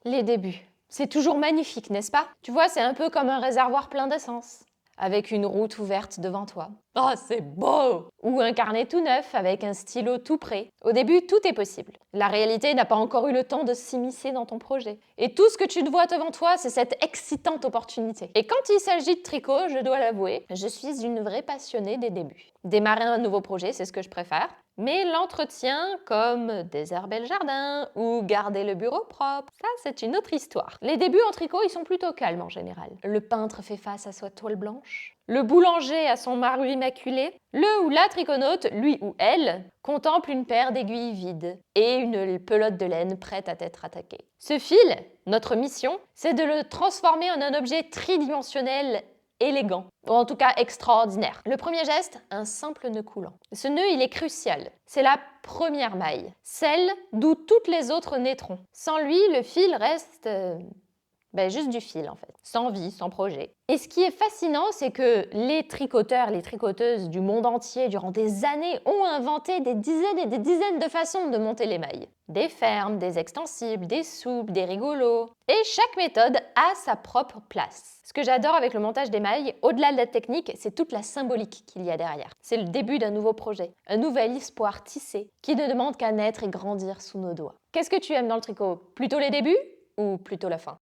Les débuts. C'est toujours magnifique, n'est-ce pas? Tu vois, c'est un peu comme un réservoir plein d'essence, avec une route ouverte devant toi. Oh, c'est beau! Ou un carnet tout neuf avec un stylo tout prêt. Au début, tout est possible. La réalité n'a pas encore eu le temps de s'immiscer dans ton projet. Et tout ce que tu te vois devant toi, c'est cette excitante opportunité. Et quand il s'agit de tricot, je dois l'avouer, je suis une vraie passionnée des débuts. Démarrer un nouveau projet, c'est ce que je préfère. Mais l'entretien, comme désherber le jardin ou garder le bureau propre, ça c'est une autre histoire. Les débuts en tricot, ils sont plutôt calmes en général. Le peintre fait face à sa toile blanche, le boulanger à son marbre immaculé, le ou la triconaute, lui ou elle, contemple une paire d'aiguilles vides et une pelote de laine prête à être attaquée. Ce fil, notre mission, c'est de le transformer en un objet tridimensionnel élégant, ou en tout cas extraordinaire. Le premier geste, un simple nœud coulant. Ce nœud, il est crucial. C'est la première maille, celle d'où toutes les autres naîtront. Sans lui, le fil reste juste du fil en fait, sans vie, sans projet. Et ce qui est fascinant, c'est que les tricoteurs, les tricoteuses du monde entier, durant des années, ont inventé des dizaines et des dizaines de façons de monter les mailles. Des fermes, des extensibles, des souples, des rigolos. Et chaque méthode a sa propre place. Ce que j'adore avec le montage des mailles, au-delà de la technique, c'est toute la symbolique qu'il y a derrière. C'est le début d'un nouveau projet, un nouvel espoir tissé qui ne demande qu'à naître et grandir sous nos doigts. Qu'est-ce que tu aimes dans le tricot? Plutôt les débuts ou plutôt la fin?